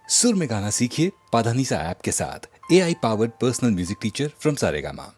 सुर में गाना सीखिए पाधानीसा ऐप के साथ। AI powered personal music teacher from Saregama.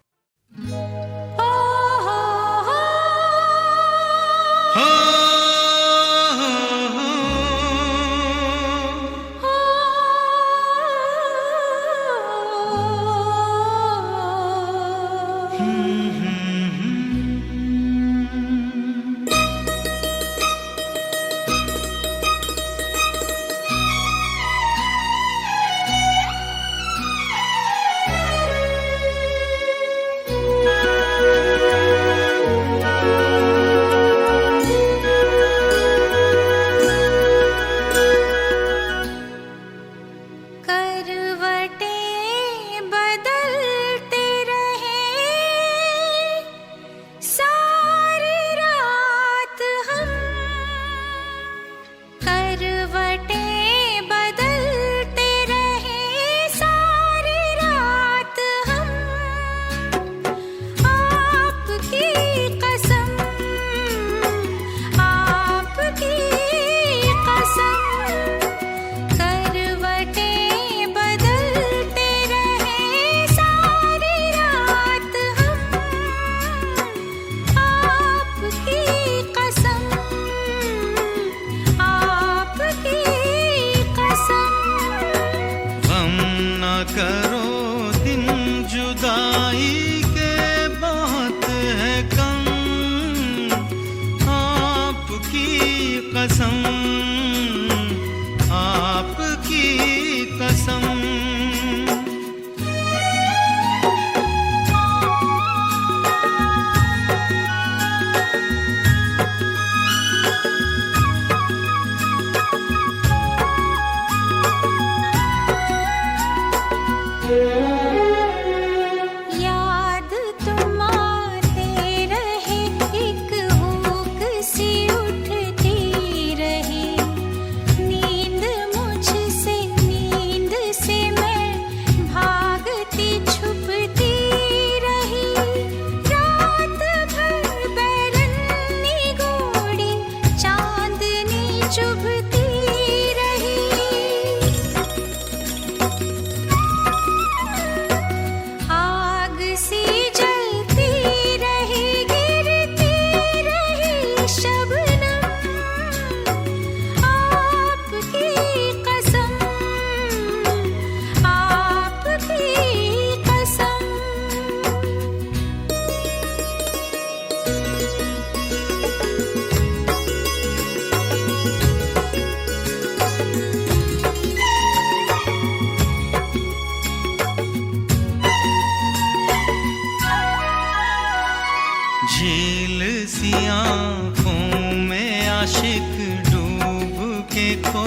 झील सी आँखों में आशिक डूब के खो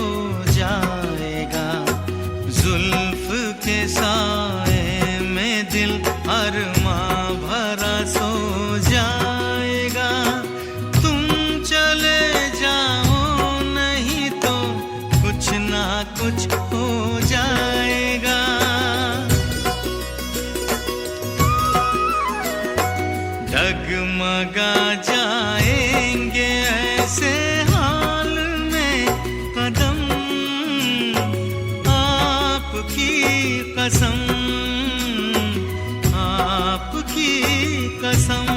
जाएगा, जुल्फ के साए में दिल अरमां भरा सो जाएगा। तुम चले जाओ नहीं तो कुछ ना कुछ हो जाएगा। डगमगा जाएंगे ऐसे हाल में कदम, आपकी कसम, आपकी कसम।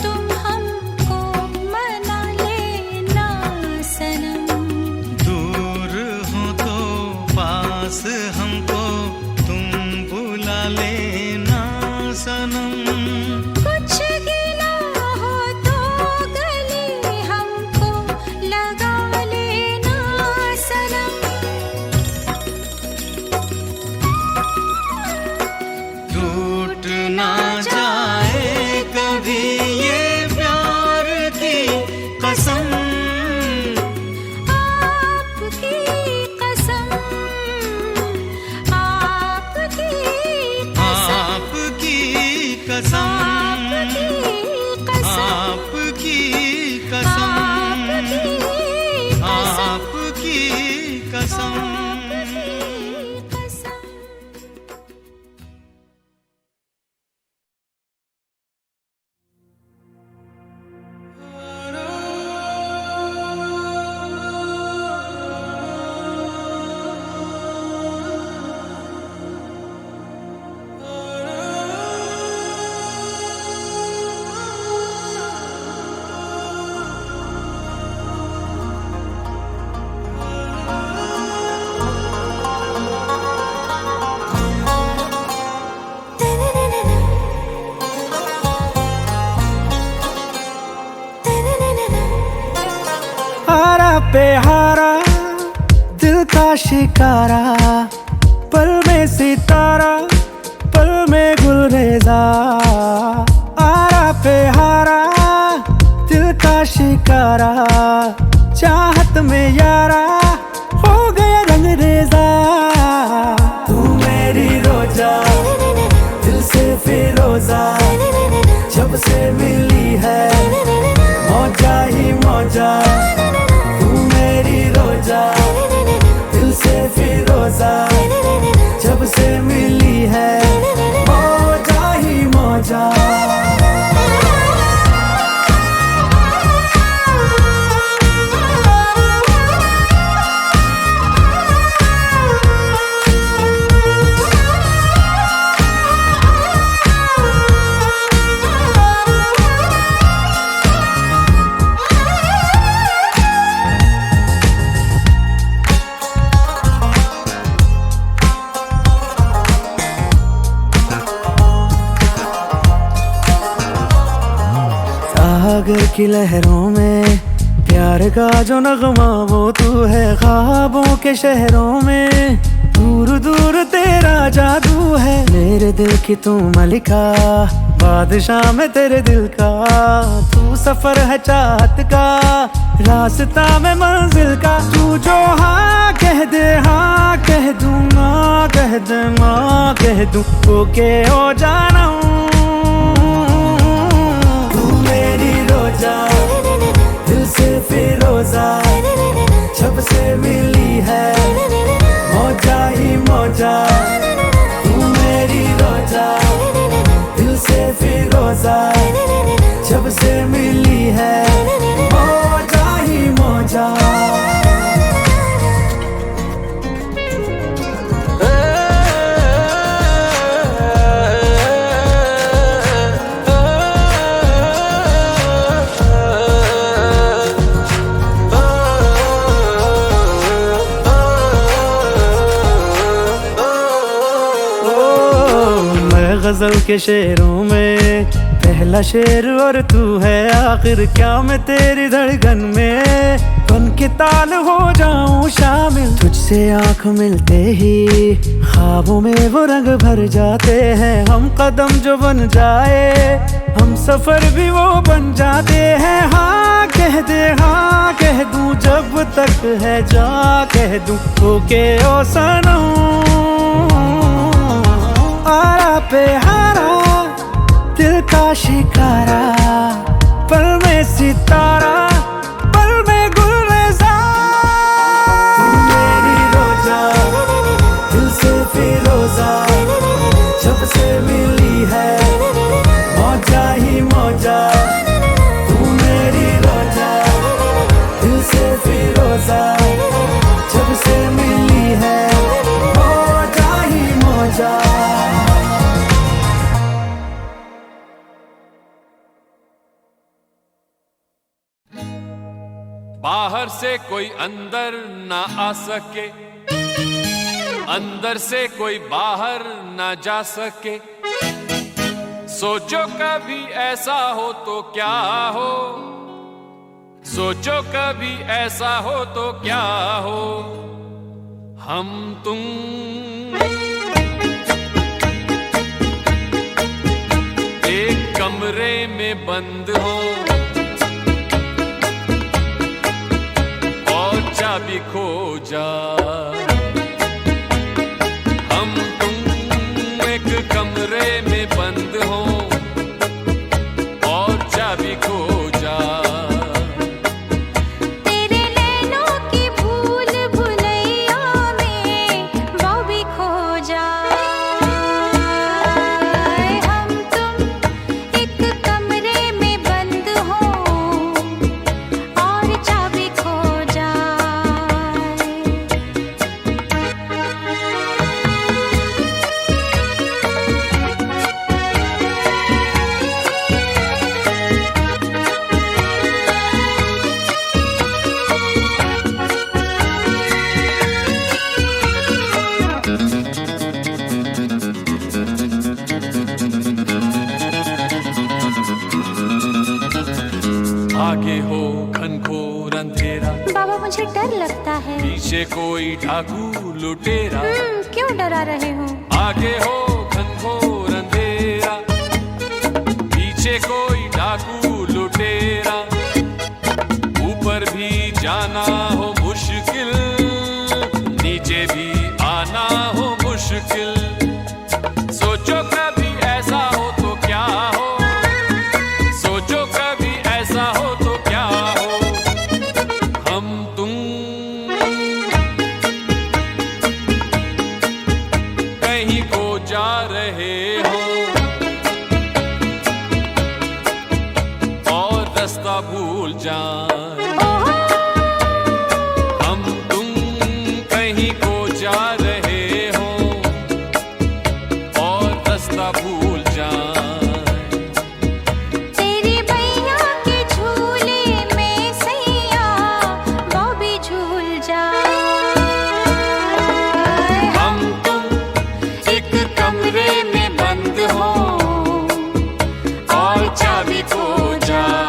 तुम हमको मना लेना सनम। पे हारा दिल का शिकारा, पल में सितारा पल में गुलरेजा। आरा पे हारा दिल का शिकारा, चाहत में यारा हो गया रंग रेजा। तू मेरी रोजा दिल से फिरोजा, जब से मिली है मौजा ही मौजा। तू मेरी रोजा दिल से फिरोजा, जब से मिली है मौजा ही मौजा। सागर की लहरों में प्यार का जो नगमा वो तू है। ख्वाबों के शहरों में दूर दूर तेरा जादू है। मेरे दिल की तू मलिका, बादशाह में तेरे दिल का। तू सफर है चाहत का, रास्ता में मंजिल का। तू जो हाँ कह दे हाँ कह दूँ, ना कह दे माँ कह दूँ, ओके हो जाना हूँ। दिल से फिरोजा, जब से मिली है मौजा ही मौजा। तू मेरी रोजा दिल से फिरोजा, जब से मिली है मौजा ही मौजा। गजल के शेरों में पहला शेर और तू है आखिर। क्या मैं तेरी धड़कन में बन के ताल हो जाऊं शामिल। तुझसे आंख मिलते ही ख्वाबों में वो रंग भर जाते हैं। हम कदम जो बन जाए हम सफर भी वो बन जाते हैं। हाँ कह दे हाँ कह दूं, जब तक है जा कह दूं, ओके ओ सनम। आरा पे हारा दिल का शिकारा, पल में सितारा पल में गुलरेजा। तू मेरी रोजा दिल से फिरोजा, जब से मिली है मौजा ही मौजा। तू मेरी रोजा दिल से फिरोजा, जब से मिली है मौजा ही मौजा। बाहर से कोई अंदर ना आ सके, अंदर से कोई बाहर ना जा सके। सोचो कभी ऐसा हो तो क्या हो, सोचो कभी ऐसा हो तो क्या हो। हम तुम एक कमरे में बंद हो, चाबी खो जा। हम तुम एक कमरे में बंद हो और चाबी खो जा। तेरे नैनों की भूल भुलैया में वो भी खो जाए। हम तुम एक कमरे में बंद आगे हो घनघोर अंधेरा, बाबा मुझे डर लगता है। पीछे कोई डाकू लुटेरा, क्यों डरा रहे हो? आगे हो घनघोर अंधेरा, पीछे कोई डाकू लुटेरा, ऊपर भी जाना हो मुश्किल, नीचे भी आना हो मुश्किल। सोचो कभी ऐसा हो तो क्या हो, सोचो कभी ऐसा हो तो क्या हो। हम तुम कहीं को जा रहे हो और रास्ता भूल जाए। हम तुम कहीं को जा रहे हो और रास्ता भूल जाए। तेरी भैया के झूले में सैया वो भी झूल जाए। हम तुम एक कमरे में बंद हो और चाबी खो जाए।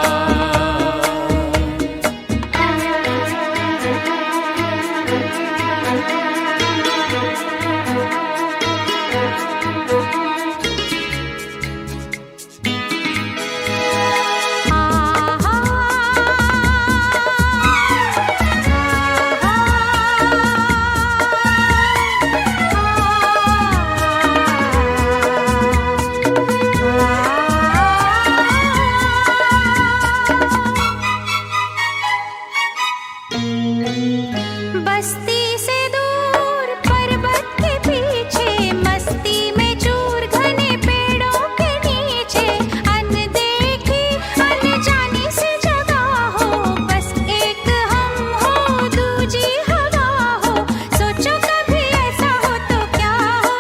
बस्ती से दूर पर्वत के पीछे, मस्ती में चूर घने पेड़ों के नीचे, अनदेखी अनजानी सी जगह हो, बस एक हम हो दूजी हवा हो। सोचो कभी ऐसा हो तो क्या हो,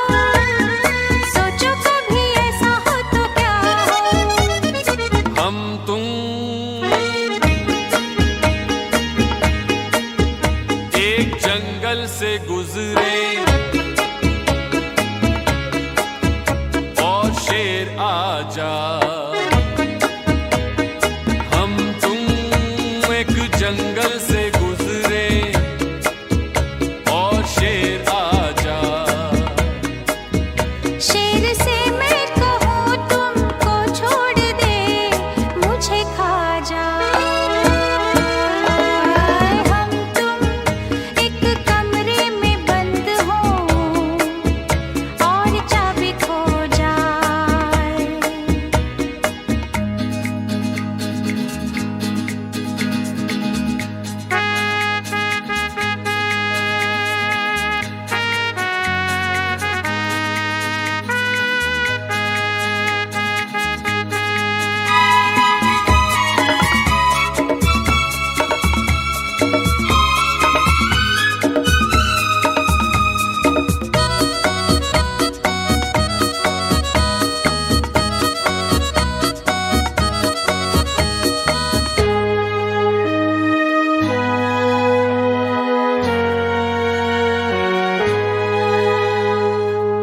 सोचो कभी ऐसा हो तो क्या हो। हम तुम एक जंगल से गुजरे और शेर आजा। हम तुम एक जंगल से गुजरे और शेर आजा। शेर से मैं कहूँ तुमको छोड़ दे, मुझे खा जा। हम तुम एक कमरे में बंद हो और चाबी खो जाए।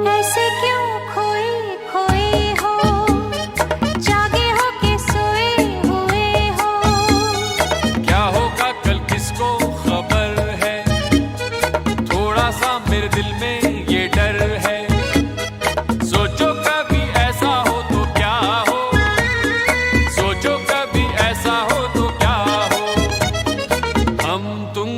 ऐसे क्यों खोए खोए हो, जागे हो के सोए हुए हो। क्या होगा कल किसको खबर है, थोड़ा सा मेरे दिल में ये डर है। सोचो कभी ऐसा हो तो क्या हो, सोचो कभी ऐसा हो तो क्या हो। हम तुम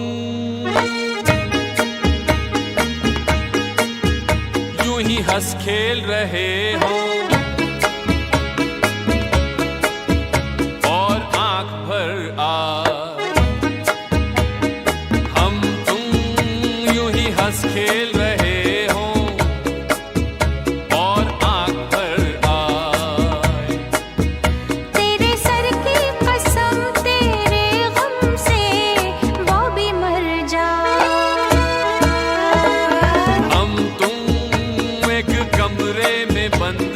यूं ही हंस खेल रहे हो और आंख भर हम तुम यूं ही हंस खेल रहे हो और आंख भर आए। तेरे सर की कसम तेरे गम से वो भी मर जाए। हम तुम एक कमरे में बंद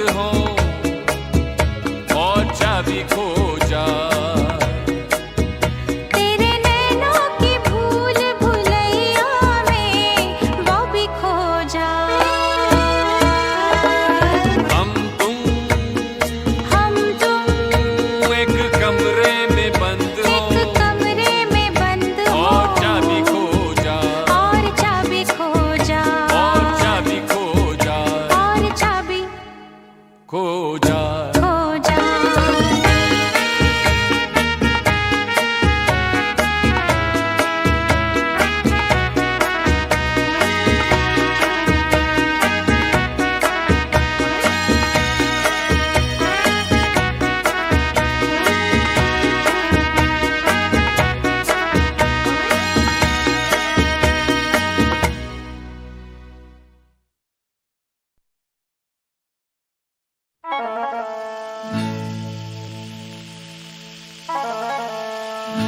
रुत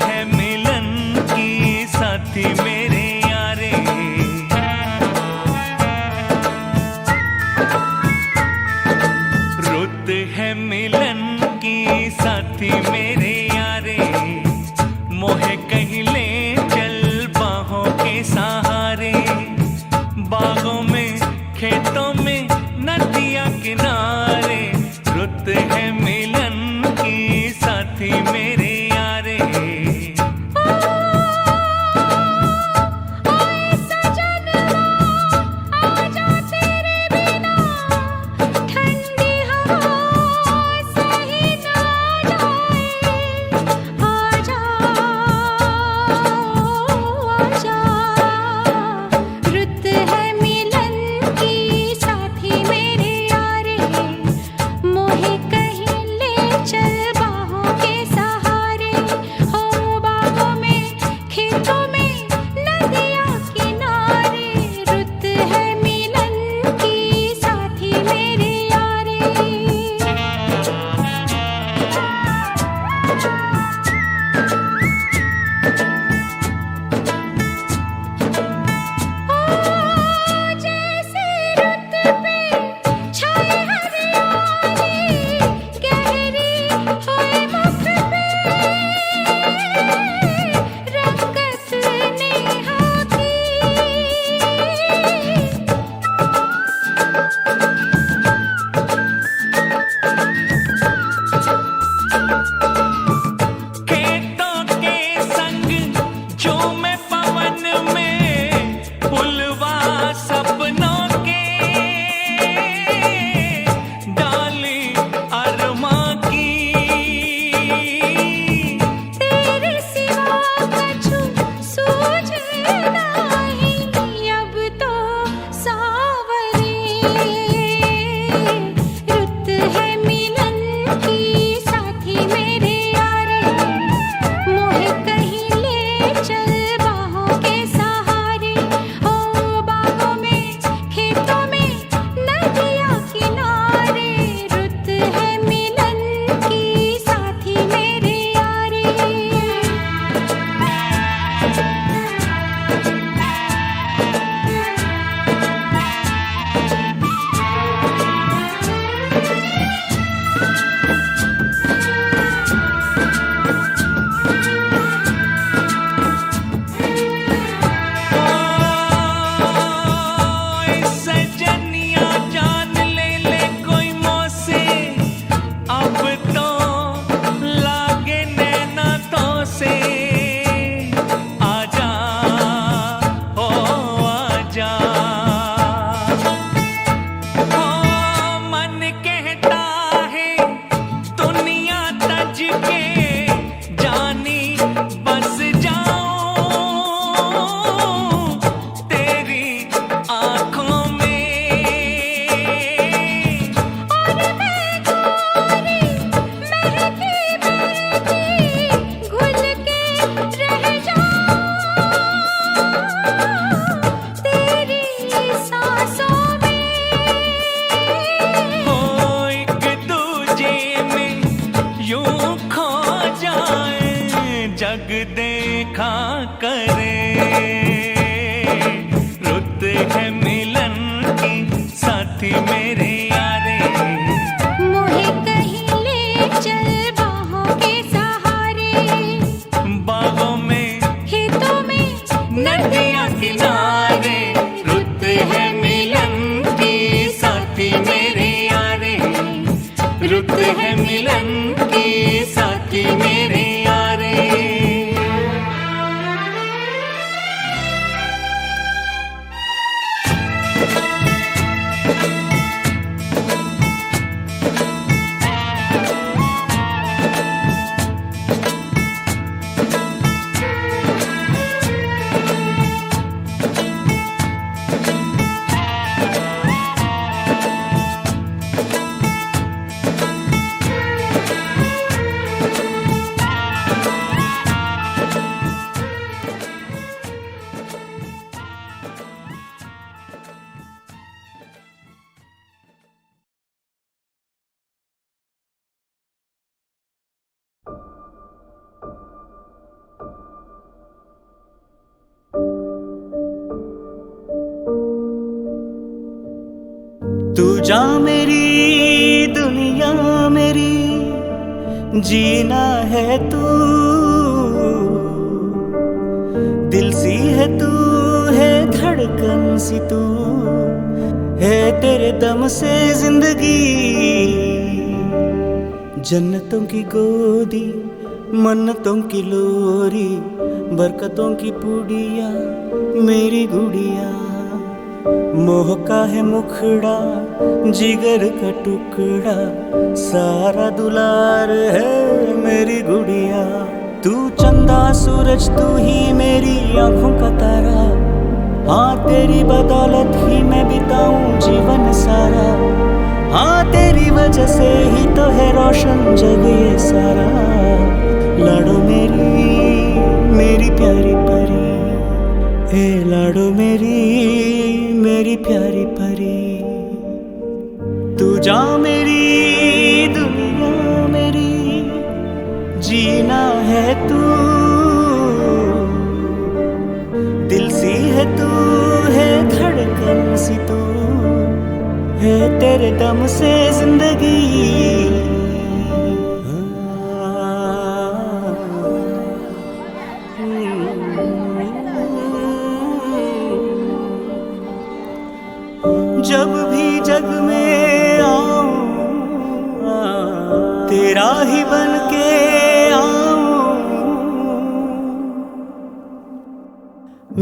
है मिलन की साथी मेरे यारे, रुत है मिलन की साथी मेरे यारे, मोहे कहीं ले चल बाहों के सहारे, बागों में खेतों में नदिया किनारे, रुत है मिलन की साथी मेरे यारे। जा मेरी दुनिया मेरी, जीना है तू, दिल सी है तू, है धड़कन सी तू, है तेरे दम से जिंदगी। जन्नतों की गोदी, मन्नतों की लोरी, बरकतों की पूड़िया मेरी गुड़िया। मोह का है मुखड़ा, जिगर का टुकड़ा, सारा दुलार है मेरी गुड़िया। तू चंदा सूरज, तू ही मेरी आंखों का तारा, हाँ तेरी बदौलत ही मैं बिताऊं जीवन सारा। हाँ तेरी वजह से ही तो है रोशन जग ये सारा। लाडो मेरी प्यारी परी, ए लाडो मेरी प्यारी परी। तू जा मेरी दुनिया मेरी, जीना है तू, दिल सी है तू, है धड़कन सी तू, है तेरे दम से जिंदगी। जब भी जग में आऊं, तेरा ही बन के आऊं।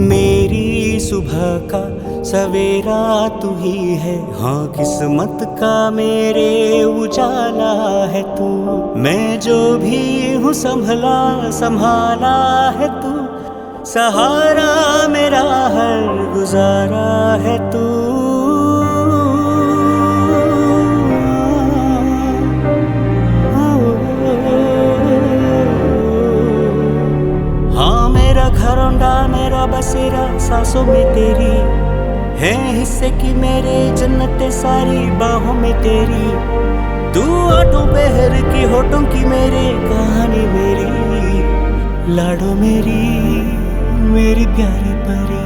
मेरी सुबह का सवेरा तू ही है, हाँ किस्मत का मेरे उजाला है तू। मैं जो भी हूँ संभाला है तू, सहारा मेरा हर गुजारा है तू। हाँ मेरा घरौंडा, मेरा बसेरा सांसों में तेरी है, हिस्से की मेरे जन्नतें सारी बाहों में तेरी। तू आठों पहर की होठों की मेरे कहानी मेरी। लाडो मेरी प्यारी परी,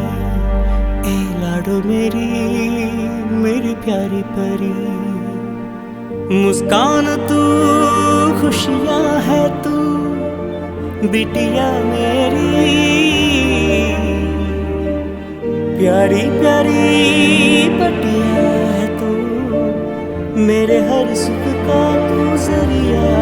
ए लाडो मेरी प्यारी परी। मुस्कान तू, खुशियाँ है तू, बिटिया मेरी। प्यारी प्यारी पटिया है तू, मेरे हर सुख का तू जरिया।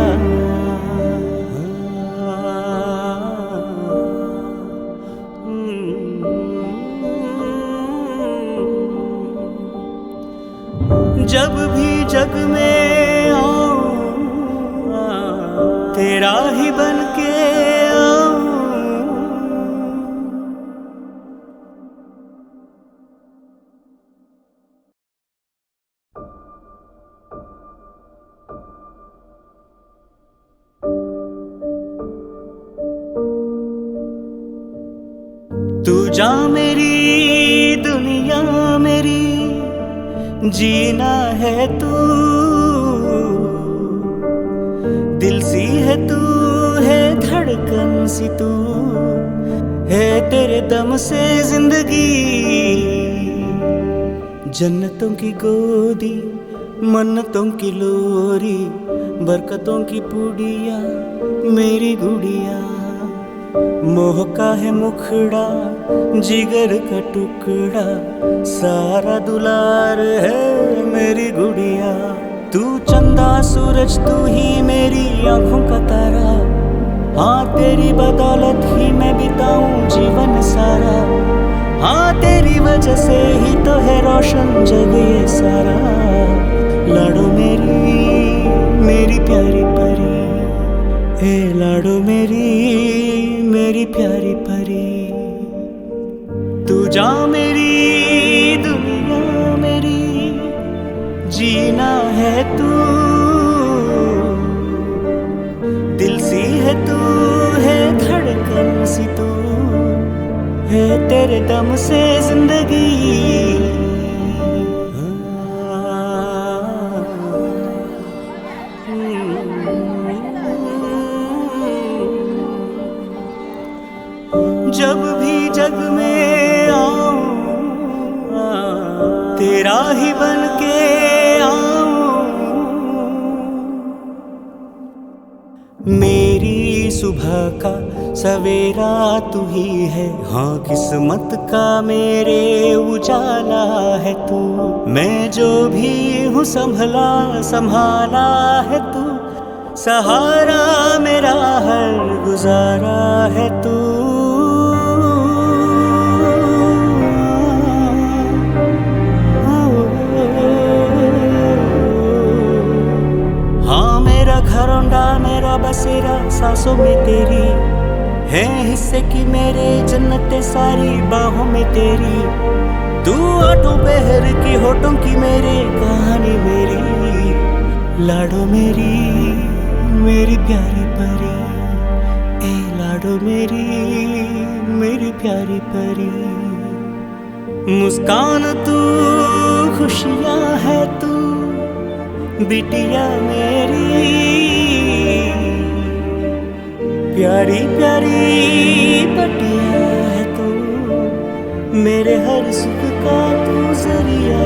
जब भी जग में आऊं, तेरा ही बन के आऊं। तू जा मेरी दुनिया मेरी, जीना है तू, दिल सी है तू, है धड़कन सी तू, है तेरे दम से जिंदगी। जन्नतों की गोदी, मन्नतों की लोरी, बरकतों की पूड़िया मेरी गुड़िया। मोह का है मुखड़ा, जिगर का टुकड़ा, सारा दुलार है मेरी गुड़िया। तू चंदा सूरज, तू ही मेरी आंखों का तारा, हाँ तेरी बदौलत ही मैं बिताऊं जीवन सारा। हाँ तेरी वजह से ही तो है रोशन जग ये सारा। लाडो मेरी प्यारी परी, ए लाडो मेरी प्यारी परी। तू जा मेरी दुनिया मेरी, जीना है तू, दिल सी है तू, है धड़कन सी तू, है तेरे दम से जिंदगी। जब भी जग में आऊं, तेरा ही बन के मेरी सुबह का सवेरा तू ही है, हाँ किस्मत का मेरे उजाला है तू। मैं जो भी हूँ संभला संभाला है तू, सहारा मेरा हर गुजारा है तू। हाँ मेरा घरौंडा मेरा बसेरा सांसों में तेरी है हिस्से की मेरे, जन्नतें सारी बाहों में तेरी। तू आठों पहर की होठों की मेरे, कहानी मेरी लाडो मेरी मेरी प्यारी परी। ए लाडो मेरी प्यारी परी। मुस्कान तू खुशियाँ है तू बिटिया मेरी, प्यारी प्यारी पटिया है तू, मेरे हर सुख का तू जरिया।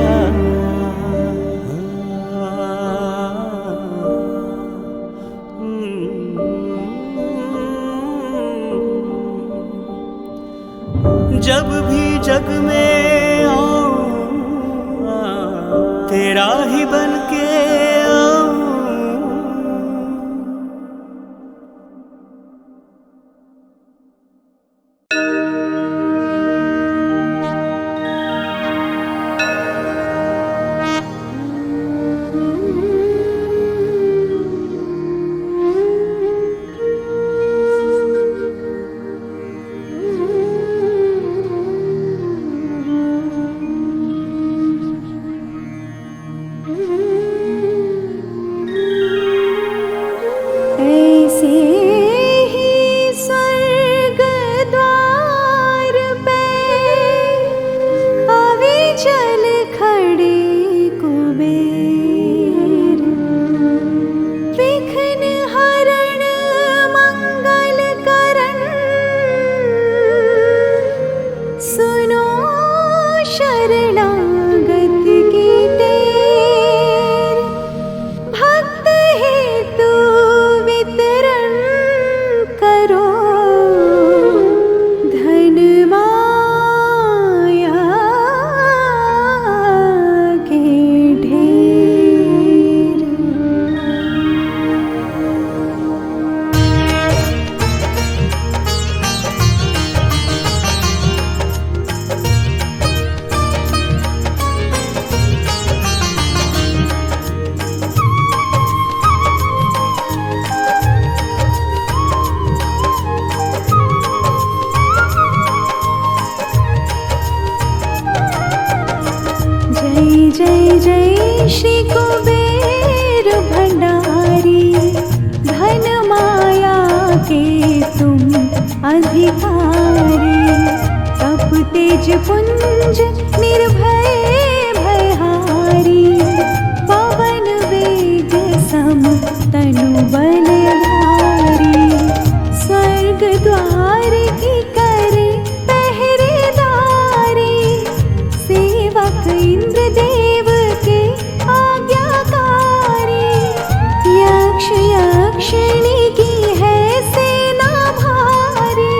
जब भी जग में आऊं तेरा ही बन के आऊं। जय जय श्री कुबेर भंडारी, धन माया के तुम अधिकारी। तप तेज पुंज निर्भय भयहारी, पवन वेग सम तनु बलधारी। स्वर्ग द्वार की करे पहरेदारी, सेवक इंद्र देव के आज्ञाकारी। यक्ष यक्षिणी की है सेना भारी,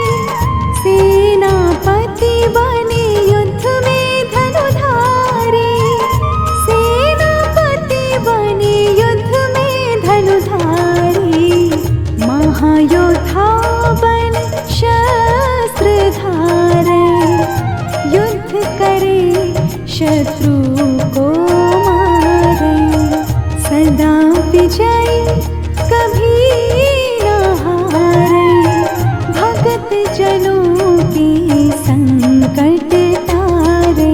सेनापति बने युद्ध में धनुधारी। सेनापति बने युद्ध में धनुधारी, महायोद्धा बन शस्त्र धारे। युद्ध करे शत्रु को मारे, सदा विजयी कभी न हारे। भगत जनों के संकट तारे।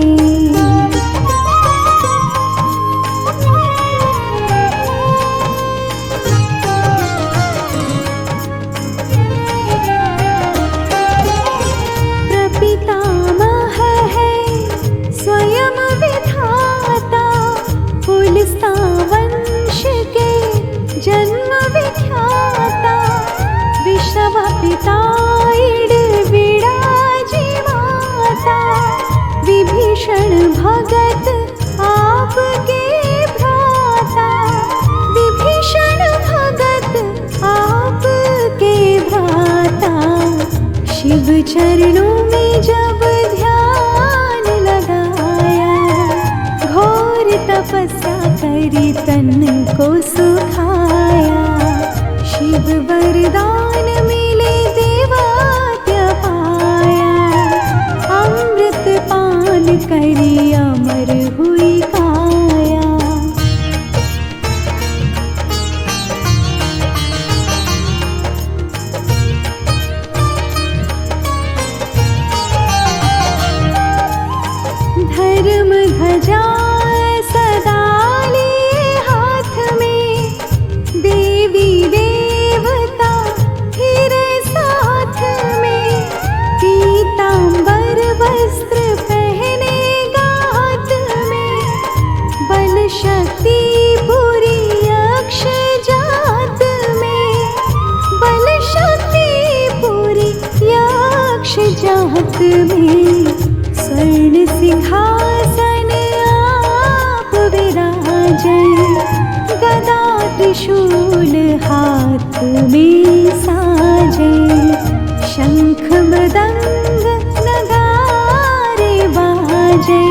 प्रपितामह है स्वयं विधाता, शिव चरणों में जब ध्यान लगाया, घोर तपस्या करी तन को सुखाया। शिव वरदान मिले देवात्य पाया, अमृत पान करी अमर हुई काया। धर्म ध्वजा सदा लिए हाथ में, देवी देवता फिर साथ में। पीतांबर वस्त्र पहनेगा हाथ में, बल शक्ति पूरी यक्ष जात में। बल शक्ति पूरी यक्ष जात में, स्वर्ण सिंहासन आप विराजै। गदा त्रिशूल हाथ में साजे, शंख मृदंग नगारे बाजे।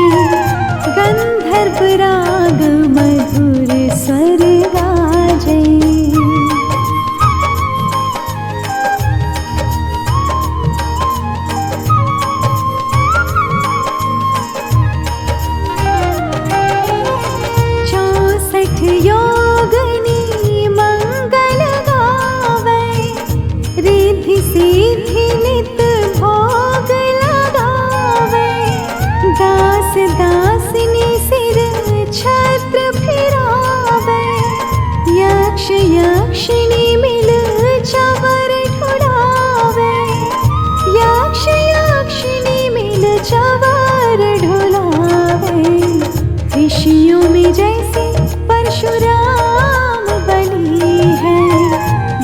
गंधर्व राग मधुर स्वर गाजे। योगनी मंगल गावे, रिद्धि सिद्धि नित भोग लगावे। दास दासिनी सिर छत्र फिरावे, यक्ष यक्षिणी मिल चवर ढुलावे। यक्ष यक्षिणी मिल चवर ढुलावे। ऋषियों में जैसे परशुराम बली है,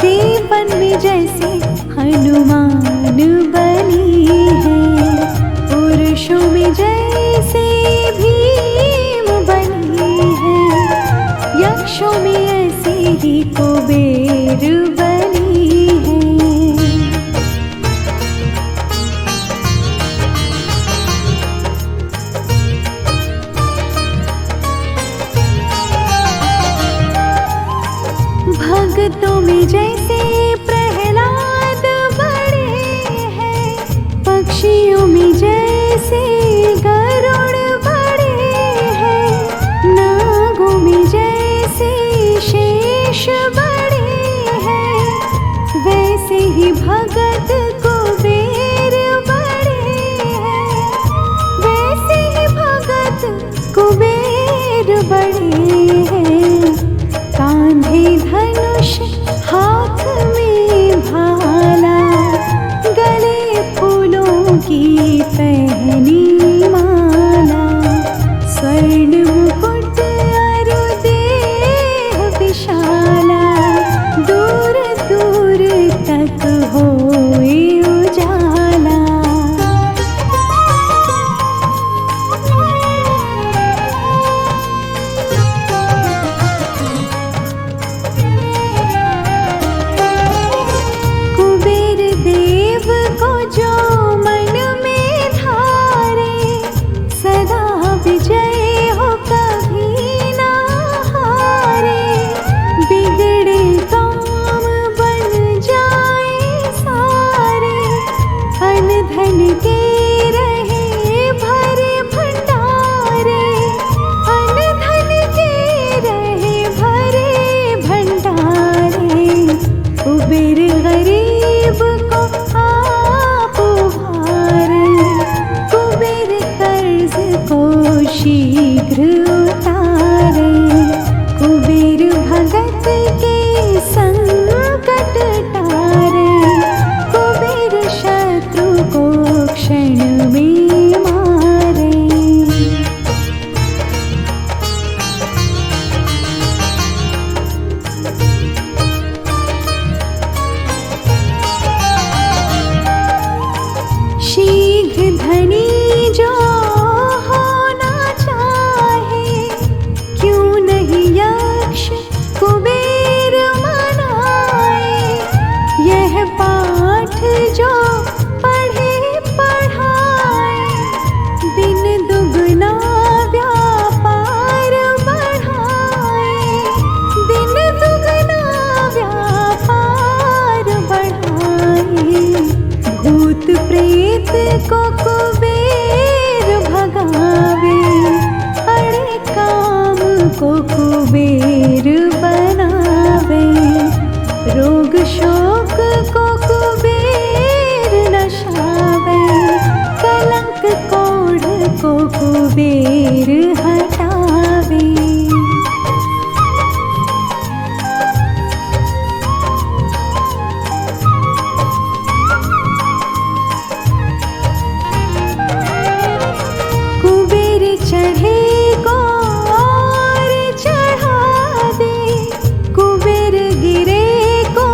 देवन में जैसे हनुमान बली है। पुरुषों में जैसे भीम बली है, यक्षों में ऐसे ही कुबेर बली है। भक्तों में जैसे प्रहलाद बड़े हैं, पक्षियों में जैसे गरुड़ बड़े हैं। नागों में जैसे शेष बड़े हैं, वैसे ही भगत कुबेर बड़े हैं। वैसे ही भगत कुबेर बड़े हैं। कांधे धनुष हाथ में भाला, गले फूलों की पहनी माला। स्वर्ण मुकुट अरु देह विशाला, दूर दूर तक होए उजाला। भूत प्रेत को कुबेर भगावे, अड़े काम को कुबेर बनावे, रोग शोक को कुबेर नशावे, कलंक कोढ़ को कुबेर हटावे। कुबेर चढ़े को और चढ़ा दे, कुबेर गिरे को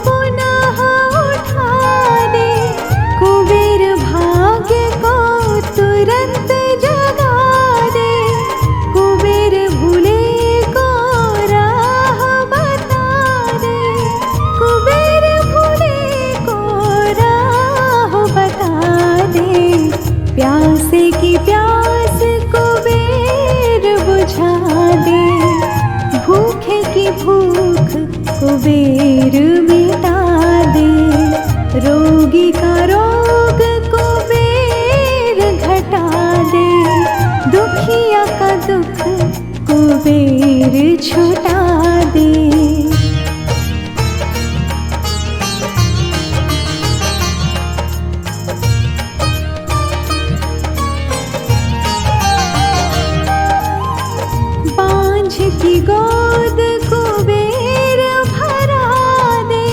पुनः उठा दे, कुबेर भाग्य को तुरंत जगा दे, कुबेर भूले को राह बता दे, कुबेर भूले को राह बता दे, प्यासे की प्यास कुबेर बुझा दे, भूखे की भूख कुबेर मिटा दे, रोगी का रोग कुबेर घटा दे, दुखिया का दुख कुबेर छुटा दे। बांझ की गोद कुबेर भरा दे,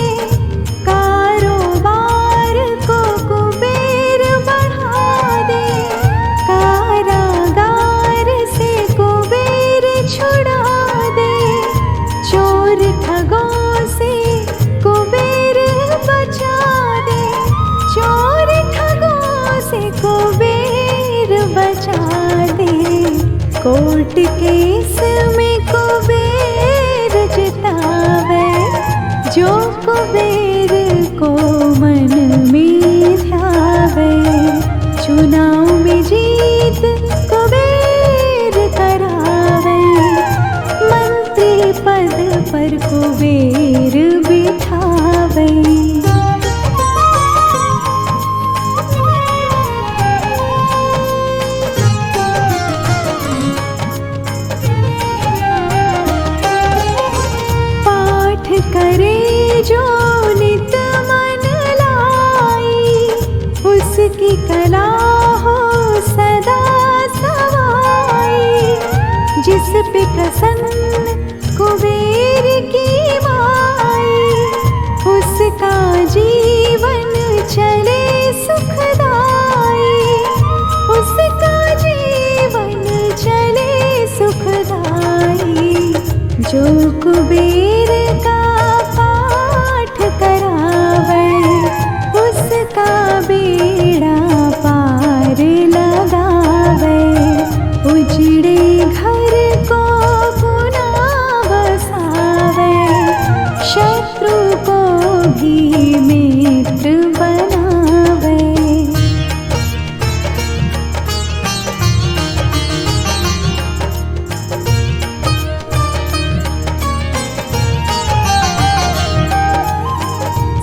कारोबार को कुबेर बढ़ा दे, कारागार से कुबेर छुड़ा दे, चोर ठगों से कुबेर बचा दे, चोर ठगों से कुबेर बचा दे, कोर्ट केस में कुबेर जितावे, जो कुबेर को मन में ध्यावे, चुनाव में जीत कुबेर करावे, मंत्री पद पर कुबेर बिठावे। पाठ करे जो नित मन लाई, उसकी कला हो सदा सवाई, जिस पे प्रसन्न कुबेर की माई, उसका जीवन चले सुखदाई, उसका जीवन चले सुखदाई, जो कुबेर का पाठ करावे, उसका बेड़ा पार लगावे, उजड़े घर को पुनः बसावे, शत्रु को भी मित्र बनावे।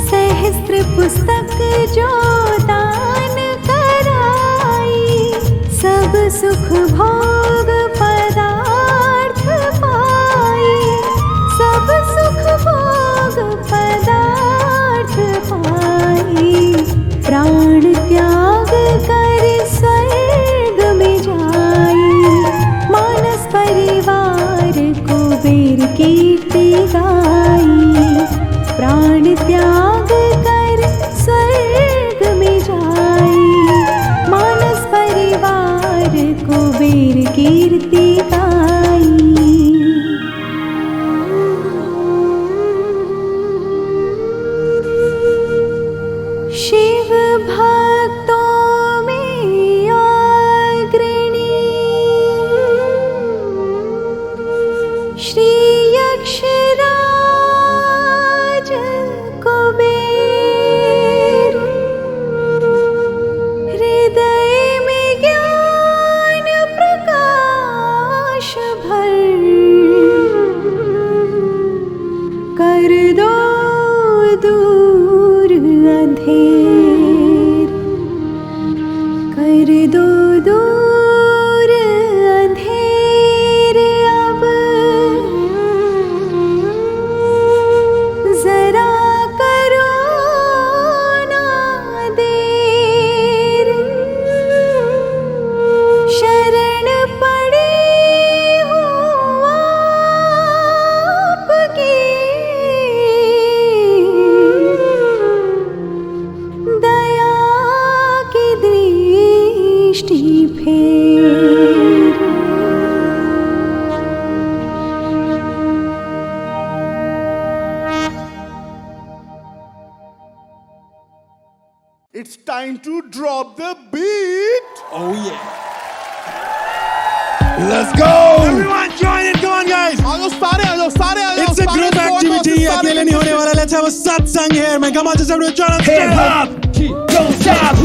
सहस्त्र पुस्तक जो दान कराई, सब सुख भोग पदार्थ पाई, सब सुख भोग पदार्थ पाई, प्राण त्याग कर स्वर्ग में जाई, मानस परिवार कुबेर कीर्ति गाई, प्राण त्याग कर स्वर्ग में जाई, मानस परिवार कुबेर कीर्ति गाई। शिव भक्तों में अग्रणी Shri यक्षराज Kuber, It's time to drop the beat. Oh yeah. Let's go. Everyone join in, come on guys. आ जाओ सारे It's a group activity. अकेले नहीं होने वाला. Let's have a satsang here, man. Come on, just everyone join us. Hip hop, don't stop.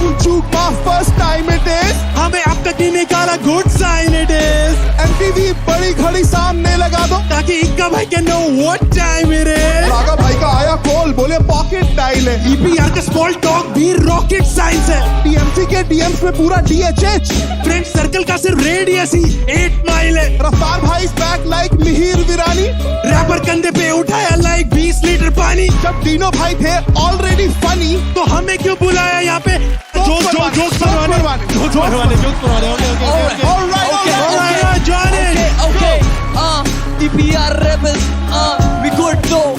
My first time it is. हमें अब तक नहीं निकाला. Good sign it is. MTV बड़ी घड़ी सामने लगा दो ताकि इक्का भाई can know what time it is. रागा भाई का आया कॉल, बोले पॉकेट डायल है. EPR का small talk भी rocket science है. TMC के DMs में पूरा DHH. Friend circle का सिर्फ radius ही 8 mile है. रफ्तार भाई back like Mihir Virani. Rapper कंधे पे उठाया like 20 लीटर पानी. जब तीनों भाई थे already funny, तो हमें क्यों बुलाया यहाँ पे? जोक्स परवाने. Alright, join in. Okay, EPR rebels, we good though.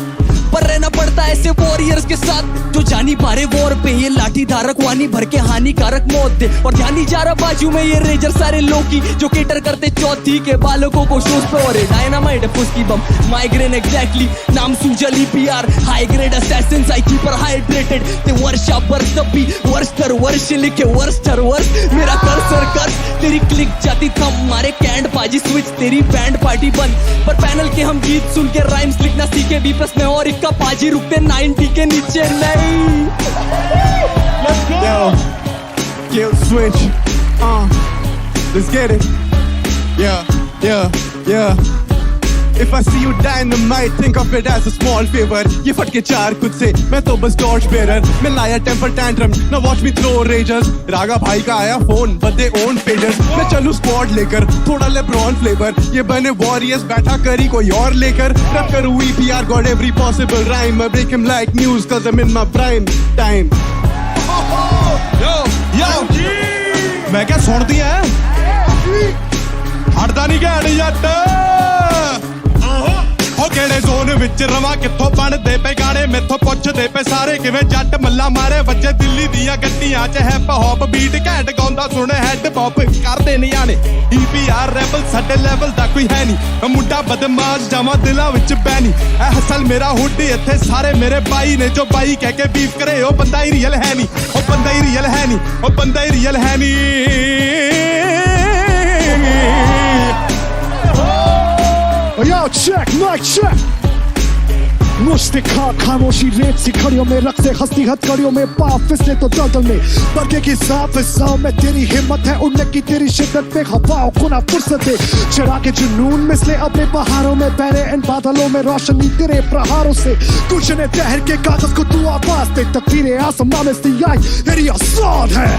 पर रहना पड़ता है ऐसे वॉरियर्स के साथ जो जानी पारे वॉर पे. ये लाठी धारक वानी भर के हानिकारक मौत दे. और ध्यान नहीं जा रहा बाजू में ये रेजर सारे लोकी जो केटर करते चौथी के बालकों को शोज पे. और डायनामाइट है फुस्की बम माइग्रेन एग्जैक्टली नाम Sujal EPR high grade assassins I keeper hydrated. ते वर्षा बरस भी वर्ष दर वर्ष लिखे वर्ष दर वर्ष. मेरा कर्सर कर तेरी क्लिक जाती थम मारे कैंड बाजी स्विच तेरी बैंड पार्टी बंद. पर पैनल के हम गीत सुन के राइम्स लिखना सीखे बी प्लस में और का पाजी रुकते 90 के नीचे नहीं. Yo, kill switch. Let's get it. Yeah. If I see you dynamite, think of it as a small favor. ये फटके चार खुद से, मैं तो बस torch bearer. मैं लाया temper tantrum, now watch me throw rages. रागा भाई का आया phone, but they own pages. मैं चलूँ squad लेकर, थोड़ा LeBron flavor. ये बने warriors, बैठा करी कोई और लेकर. रब करूँ EPR, got every possible rhyme. I break him like news, cause I'm in my prime time. Yo, मैं क्या सुनती है? हटदा नहीं क्या जट. ਉਹ ਕਿਹੜੇ ਜ਼ੋਨ ਵਿੱਚ ਰਵਾਂ ਕਿੱਥੋਂ ਬਣਦੇ ਪਏ ਗਾਣੇ ਮੈਥੋਂ ਪੁੱਛਦੇ ਪਏ ਸਾਰੇ ਕਿਵੇਂ ਜੱਟ ਮੱਲਾ ਮਾਰੇ ਵੱਜੇ ਦਿੱਲੀ ਦੀਆਂ ਗੱਡੀਆਂ 'ਚ ਹਿਪ ਹੌਪ ਬੀਟ ਘੈਂਟ ਗਾਉਂਦਾ ਸੁਣ ਹੈਡ ਪੌਪ ਕਰਦੇ ਨਿਆਣੇ. EPR ਰੈਬਲ ਸਾਡੇ ਲੈਵਲ ਦਾ ਕੋਈ ਹੈ ਨਹੀਂ. ਮੁੰਡਾ ਬਦਮਾਸ਼ ਜਾਵਾਂ ਦਿਲਾਂ ਵਿੱਚ ਬੈਨੀ. ਇਹ ਹਸਲ ਮੇਰਾ ਹੁੱਡ ਇੱਥੇ ਸਾਰੇ ਮੇਰੇ ਬਾਈ ਨੇ ਜੋ ਬਾਈ ਕਹਿ ਕੇ ਬੀਫ ਕਰੇ ਉਹ ਬੰਦਾ ਹੀ ਰੀਅਲ ਹੈ ਨਹੀਂ. ਉਹ ਬੰਦਾ ਹੀ ਰੀਅਲ ਹੈ ਨਹੀਂ. ਉਹ ਬੰਦਾ ਹੀ ਰੀਅਲ ਹੈ ਨਹੀਂ. Yo, check, mic check. मुश्ते खा खामोशी रेत सी खड़ियों में रख से हस्ती हथकड़ियों में पाप फिसले तो दलदल में बरके की साफ हिस्साओं में तेरी हिम्मत है उड़ने की तेरी शिद्दत पे हवाओं खुना फुर्सत दे चढ़ा के जुनून मिसले अपने पहाड़ों में बहरे इन बादलों में रोशनी तेरे प्रहारों से कुछ ने तहर के कागज को तू आवाज दे तकदीरें आसमां में सी आई तेरी आसाद है.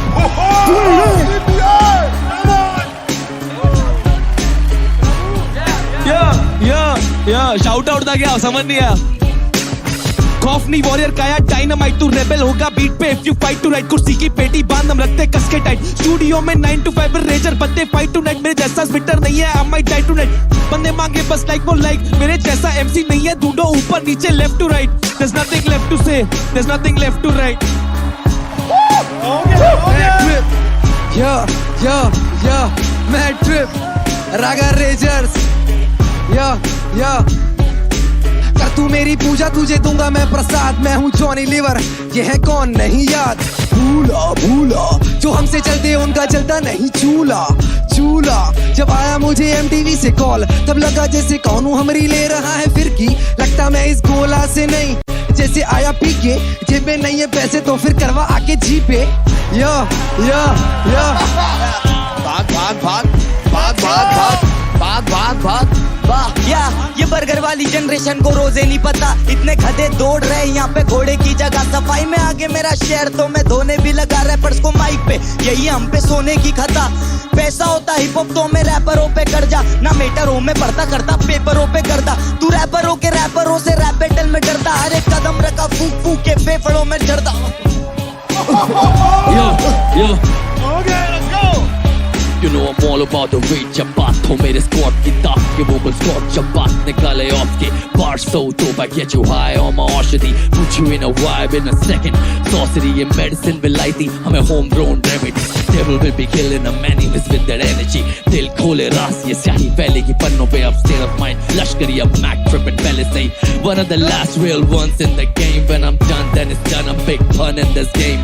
शाउट आउट था क्या समझ नहीं आया. खौफ नहीं वॉरियर का या डायनामाइट तू रेबल होगा बीट पे if you fight to right. कुर्सी की पेटी बांध हम रखते कस के टाइट. स्टूडियो में 9 to 5 रेजर बंदे फाइट टू नाइट. मेरे जैसा स्पिटर नहीं है I might die tonight. बंदे मांगे बस लाइक वो लाइक. मेरे जैसा MC नहीं है ढूंढो ऊपर नीचे left to right. There's nothing left to say, there's nothing left to write. Yeah, mad trip, Raga Ragers. Yeah. कर तू मेरी पूजा तुझे दूंगा मैं प्रसाद. मैं हूँ जॉनी लीवर ये है कौन नहीं याद. भूला जो हमसे चलते उनका चलता नहीं चूल्हा. जब आया मुझे MTV से कॉल तब लगा जैसे कौन हूँ हमरी ले रहा है फिर की. लगता मैं इस गोला से नहीं जैसे आया पी के. जेब में नहीं है पैसे तो फिर करवा आके जी पे. या भाग. या ये बर्गर वाली जनरेशन को रोजे नहीं पता. इतने गधे दौड़ रहे यहाँ पे घोड़े की जगह. सफाई में आगे मेरा शहर तो मैं धोने भी लगा रैपर्स को माइक पे. यही हम पे सोने की खता. पैसा होता हिप हॉप तो मैं रैपरों पे कर जा. ना मेटरों में पढ़ता करता पेपरों पे करता. तू रैपरों के रैपरों से रैप बैटल में डरता. हर एक कदम रखा फूक फूक के फेफड़ों में डरता. Okay, let's go. You know I'm all about the weight. जब बात हो मेरे स्क्वाड की ताक के वोकल स्क्वाड. जब बात निकाले ऑफ के bars so dope I get you high on my औषधि. Put you in a vibe in a second. Sorcery and medicine will light the हमें homegrown remedies. Devil will be killing a many with that energy. दिल खोले रास ये स्याही फैलेगी पन्नों पे. अब state of mind लश्करी अब Mac tripping पहले से ही. One of the last real ones in the game. When I'm done then it's done. I'm big pun in this game.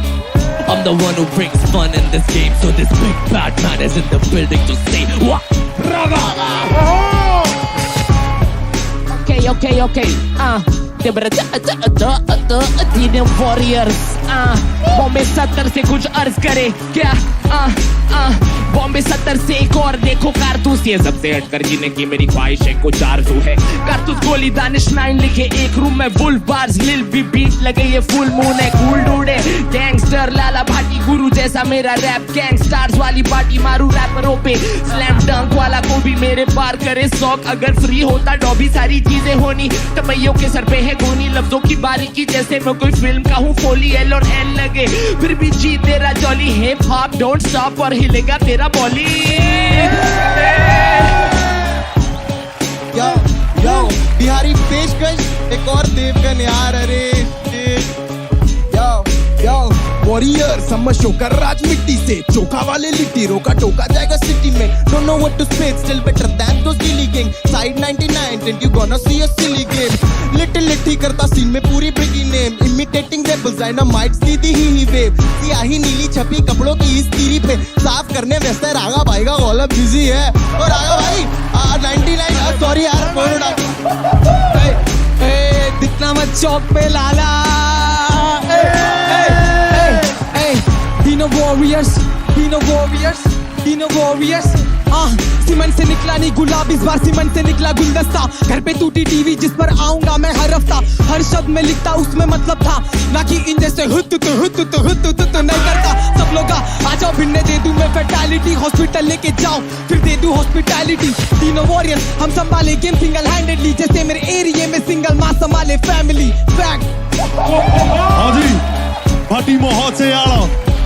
I'm the one who brings fun in this game, so this big bad man is in the building to say what? Okay. Dino Warriors. Bombay 70 से कुछ अर्ज करे क्या? बॉम्बे 70 से एक और देखो कारतूस, ये सबसे हटकर जीने की मेरी ख्वाहिश है, कुछ आरज़ू है। कारतूस गोली दानिश 9 लिखे एक रूम में, वुल्फ बार्स लिल भी बीट लगे, ये फुल मून है, कूल डूड है, गैंगस्टर लाला भाटी गुरु जैसा मेरा रैप, गैंगस्टार्स वाली पार्टी मारू रैपरों पे, स्लैम डंक वाला को भी मेरे पार करे शौक, अगर फ्री होता डॉबी सारी चीजें होनी, तबैयों के सर पे है गोनी, लफ्जों की बारीकी जैसे मैं कोई फिल्म का हूँ, फोली एल और एन लगे, फिर भी जी तेरा jolly, hip hop don't stop और हिलेगा तेरा बॉली। यो बिहारी पेशकश एक और देवगन यार, अरे यो वॉरियर समझ शोकर राज मिट्टी से, चोखा वाले लिट्टी रोका टोका जाएगा सिटी में, don't know what to say, still better than those silly gang, side 99 and you gonna see a silly game, litti करता सीन में पूरी बिगी नेम, imitating rebels dynamite सीधी ही वेव, सियाही नीली छपी कपड़ों की इस तीरी पे, साफ करने वैसे रागा भाई का कॉलम बिजी है, और रागा भाई 99 सॉरी यार दिखना मत चौक पे लाला। Dino Warriors, सीमेंट से निकला नहीं गुलाब, इस बार सीमेंट से निकला गुलदस्ता, घर पे टूटी टीवी जिस पर आऊंगा मैं हर हफ्ता, हर शब्द में लिखता उसमें मतलब था, ना कि इन जैसे हुत नहीं करता, सब लोग आ जाओ भिड़ने दे दूं मैं फैटालिटी, हॉस्पिटल लेके जाऊं फिर दे दूं हॉस्पिटैलिटी, Dino Warriors हम संभाले गेम सिंगल हैंडेडली, जैसे मेरे एरिया में सिंगल माँ संभाले फैमिली, फैक्ट। हाँ जी, भाटी मोहत से आड़ा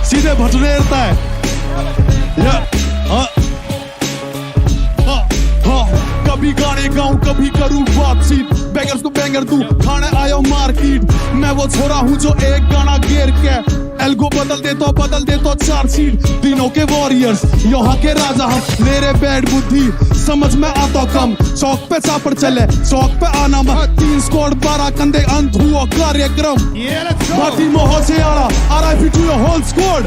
सीधे भटने रहता है, कभी गाने गाऊं कभी करूं बातचीत, बैंगर्स को बैंगर दूं खाने आयो मार्केट, मैं वो छोरा हूं जो एक गाना गेर के एल्गो बदल दे तो 4 सीट, दिनों के वॉरियर्स यहाँ के राजा हम, मेरे बैड बुद्धि समझ में आता कम, चौक पे चापड़ चले चौक पे आना मत, 3 स्क्वाड 12 कंधे अंत हुआ कार्यक्रम, भाटी मोहत से आड़ा RIP to your whole squad।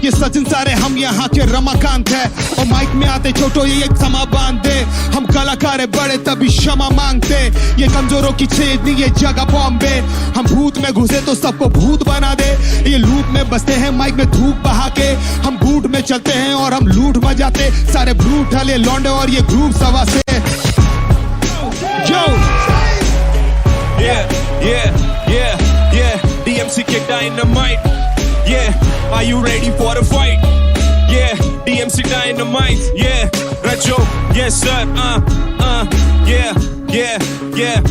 ये सचिन सारे हम यहाँ के रमाकांत है, और माइक में आते छोटो ये एक समा बांधे, हम कलाकार है बड़े तभी क्षमा मांगते, ये कमजोरों की छेदनी ये जगह बॉम्बे, हम भूत में घुसे तो सबको भूत बना दे, ये लूट में बसते हैं माइक में धूप बहा के, हम बूट में चलते हैं और हम लूट मचाते, सारे ब्रूट हले लौंडे और ये ग्रुप सवा से। Yeah, DMC के dynamite, yeah, are you ready for a fight? Yeah, DMC dynamite, yeah, Rajo, yes sir, yeah.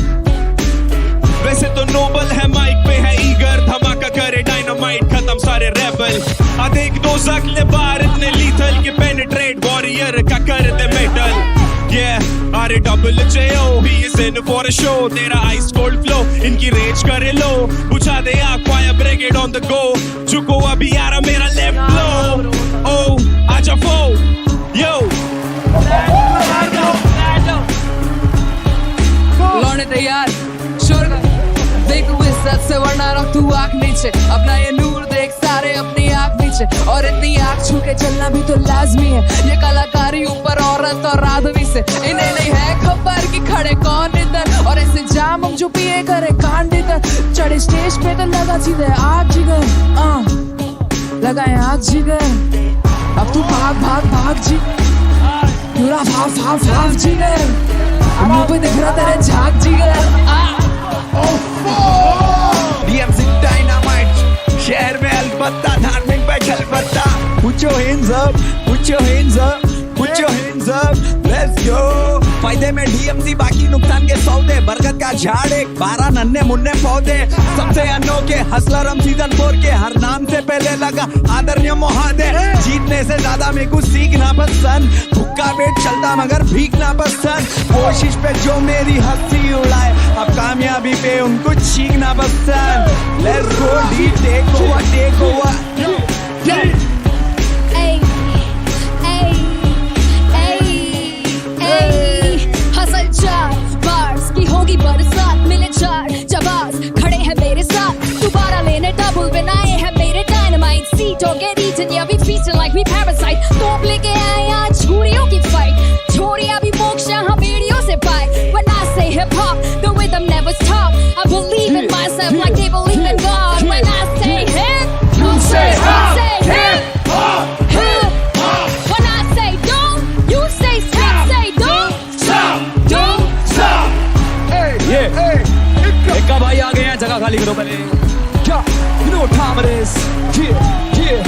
वैसे तो नोबल है माइक पे है ईगर, धमाका करे डायनामाइट खत्म सारे रेबल, आधे 2 अगले बार इतने लीथल के पेनिट्रेट वॉरियर का कर दे metal, yeah, RAJO, he is in for a show, तेरा ice cold flow, इनकी रेंज करे लो, बुझा दे आग fire brigade on the go, झुको अभी यारा मेरा लेफ्ट blow, oh, आजा फो, yo, लौंडे तैयार, शोर देख तू इज्जत से वरना रख तू आँख नीचे, अपना ये नूर देख सारे अपनी आँख नीचे, और इतनी आँख छू के चलना भी तो लाजमी है, ये कलाकारी ऊपर औरत और आदमी से, इन्हें नहीं है खबर कि खड़े कौन इधर, और ऐसे जाम हम जो पिए करे कांड इधर, चढ़े स्टेज पे तो लगा सीधे आग जिगर, लगाए आग जिगर, अब तू भाग जिगर, पूरा भाग जिगर, मुंह पे दिख रहा तेरे झाग जिगर, DMC dynamite शहर में अलबत्ता धार्मिक बैठल बत्ता, put your hands up, let's go, फायदे में DMC बाकी नुकसान के सौदे, बरगद का झाड़ एक 12 नन्हे मुन्ने पौधे, सबसे अनोखे हसलर हम सीजन 4 के, हर नाम से पहले लगा आदरणीय मोहादे, जीतने से ज्यादा मेरे को सीखना पसंद, भुक्का पेट चलता मगर भीगना पसंद, कोशिश पे जो मेरी हंसी उड़ाए, अब कामयाबी पे उनको छींकना पसंद, let's go D take over, hustle 4 bars की होगी बरसात, like we parasite. तोप लेके आए यहाँ छुरियों की fight. छोड़िया भी मोक्ष यहाँ बेड़ियों से पाए. When I say hip hop, the rhythm never stop. I believe in myself like they believe in God. When I say hip, you say hop. Say hip hop, hip hop. When I say don't, you say stop. Say don't stop, don't stop. एक भाई आ गए हैं, जगह खाली करो पहले. Yeah, you know what time it is. Yeah, yeah.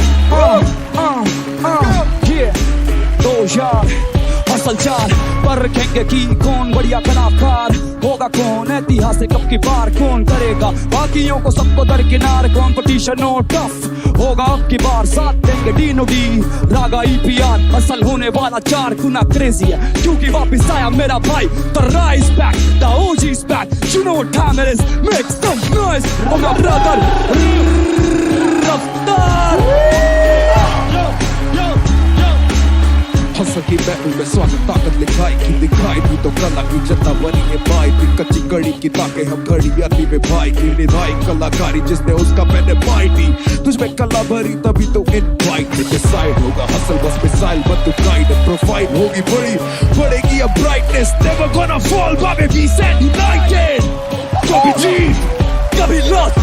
दो यार हसल चार पर रखेंगे कि कौन बढ़िया कलाकार होगा, कौन ऐतिहासिक अब की बार कौन करेगा बाकियों को सबको दरकिनार. कंपटीशन और टफ होगा अब की बार, साथ देंगे डीनो डी रागा EPR. असल होने वाला 4 गुना क्रेजी है क्योंकि वापस आया मेरा भाई. The rise back, the OG's back. You know what time it is. Make some noise for my brother Raftaar. हंस की बैटल में स्वागत ताकत लिखाई की दिखाई तू तो कला की जता बनी है भाई. फिर कच्ची कड़ी की ताके हम घड़ी आती में भाई की निराई कलाकारी जिसने उसका मैंने पाई थी. तुझमें कला भरी तभी तो इनवाइट डिसाइड होगा. हसल बस मिसाइल मत तू गाइड. प्रोफाइल होगी बड़ी बढ़ेगी अब brightness. Never gonna fall babe we stand united. कभी जीत कभी loss,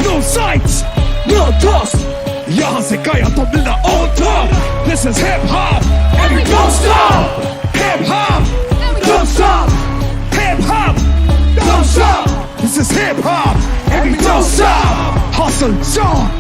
no sights no toss. यहाँ से गया तो मिलना on top. This is hip hop and we don't stop. Hip hop, don't stop. Hip hop, don't stop. This is hip hop and we don't stop. Hustle, John.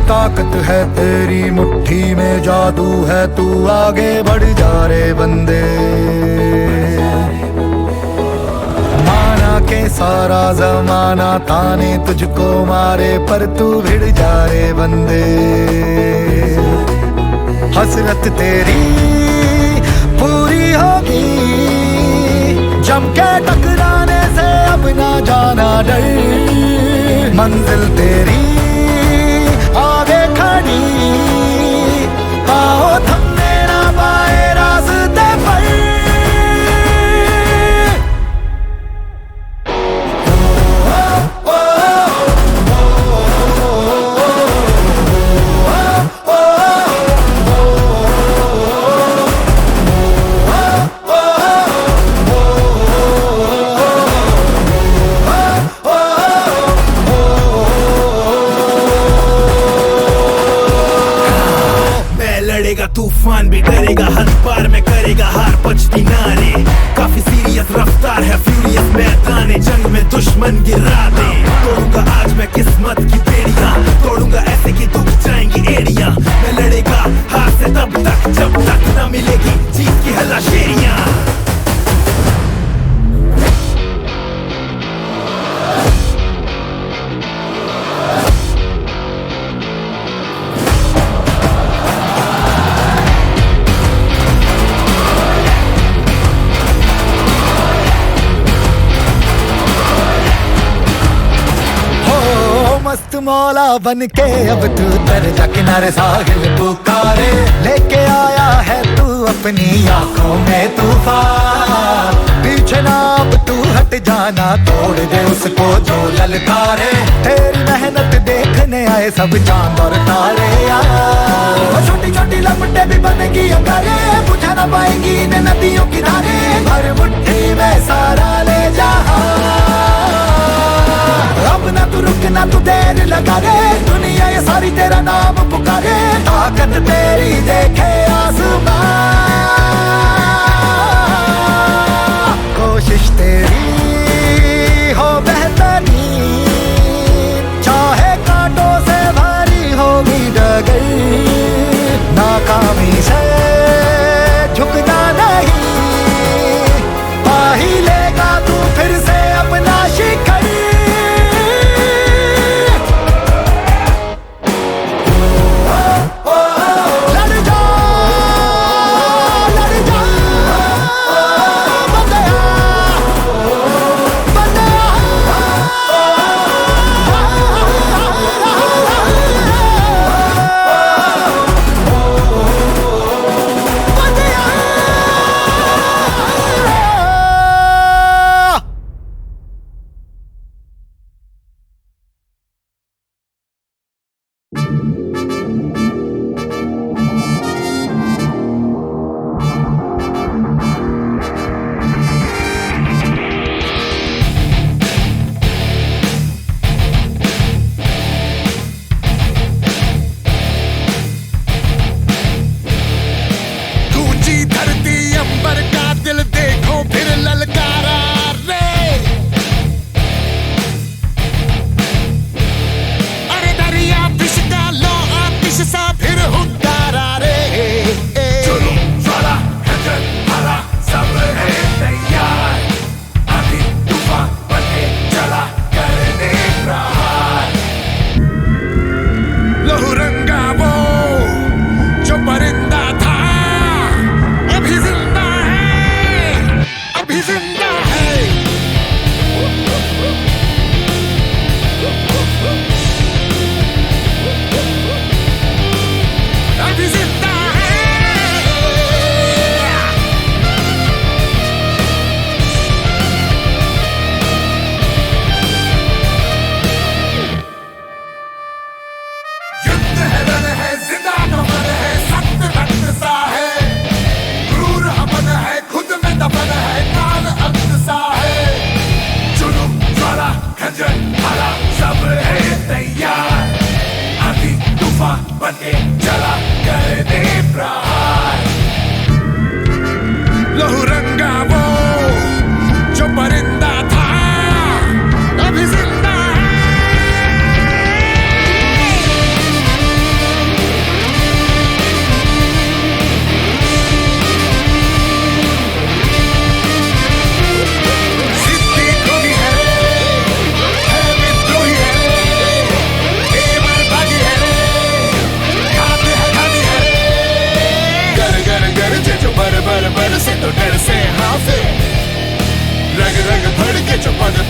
ताकत है तेरी मुट्ठी में, जादू है तू आगे बढ़ जा रे बंदे. माना के सारा जमाना ताने तुझको मारे पर तू भिड़ जा रे बंदे. हसरत तेरी पूरी होगी, जम के टकराने से अब ना जाना डर. मंजिल तेरी आगे खड़ी, आओ थमने ना पाए रास्ते पर. तूफान भी डरेगा, हर पार में करेगा हार पचती नारे. काफी सीरियस रफ्तार है, फ्यूरियस मैदान जंग में दुश्मन गिरा दे. तोड़ूंगा आज मैं किस्मत की बेड़ियां, तोड़ूंगा ऐसे कि दुख जाएंगी एड़ियां. मैं लड़ेगा हार से तब तक जब तक न मिलेगी जीत की हलाशेरियां. मौला बन के अब तू दर्जा किनारे साहिल पुकारे. लेके आया है तू अपनी आंखों में तूफान. पीछे ना अब तू हट जाना, तोड़ दे उसको जो ललकारे. तेरी मेहनत देखने आए सब चांद और तारे. छोटी छोटी लपटे भी बनेगी अंगारे, बुझा ना पाएंगी इन नदियों की धारे. भर मुट्ठी में सारा ले जा, अब ना तू रुक ना तू देर लगा रे. दुनिया ये सारी तेरा नाम पुकारे. ताकत तेरी देखे आसमां, कोशिश तेरी हो बेहतरीन. चाहे कांटों से भारी होगी डगर, नाकामी से झुकना नहीं. पा ही लेगा तू फिर से अपना शिखर.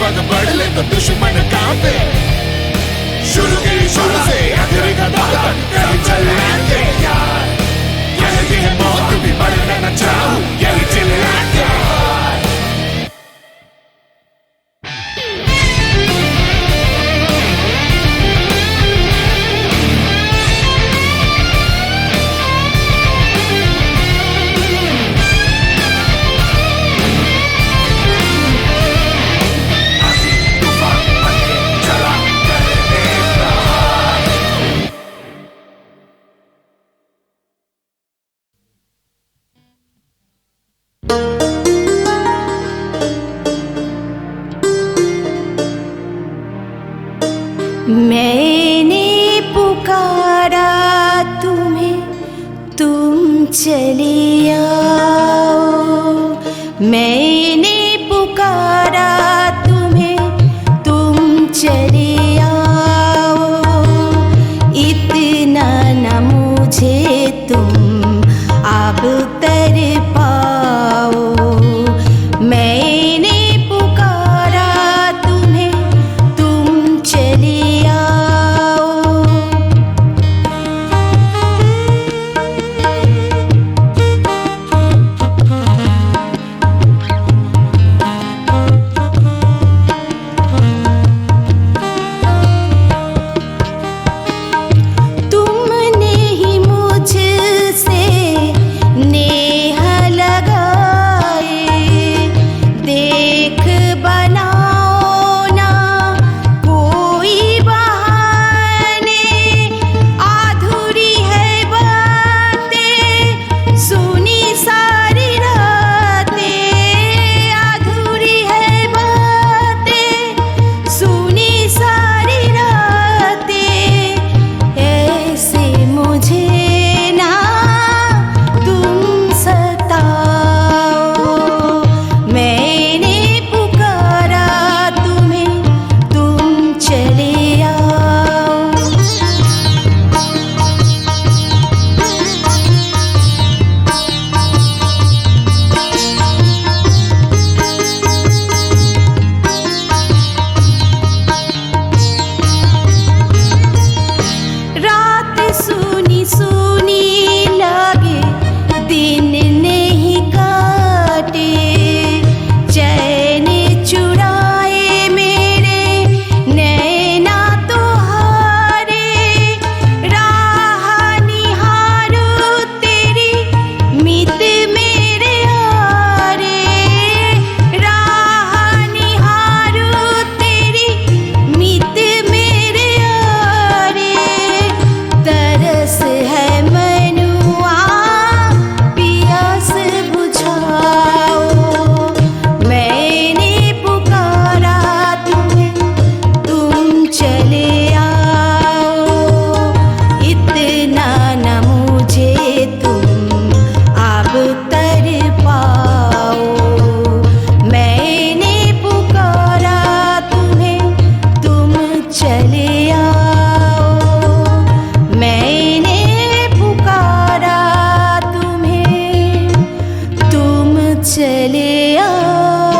पग बढ़ ले तो दुश्मन कांपे। शुरू की शुरू से आखिर का दादा कहीं चलाते यार, यही है मौत भी मरना न चाहूं यही चिल्लाते यार। मैंने पुकारा तुम्हें तुम चली आओ, मैंने पुकारा तुम्हें तुम चली आओ, इतना न मुझे तुम अब तर पाओ। मैंने पुकारा तुम्हें तुम चली चले आओ।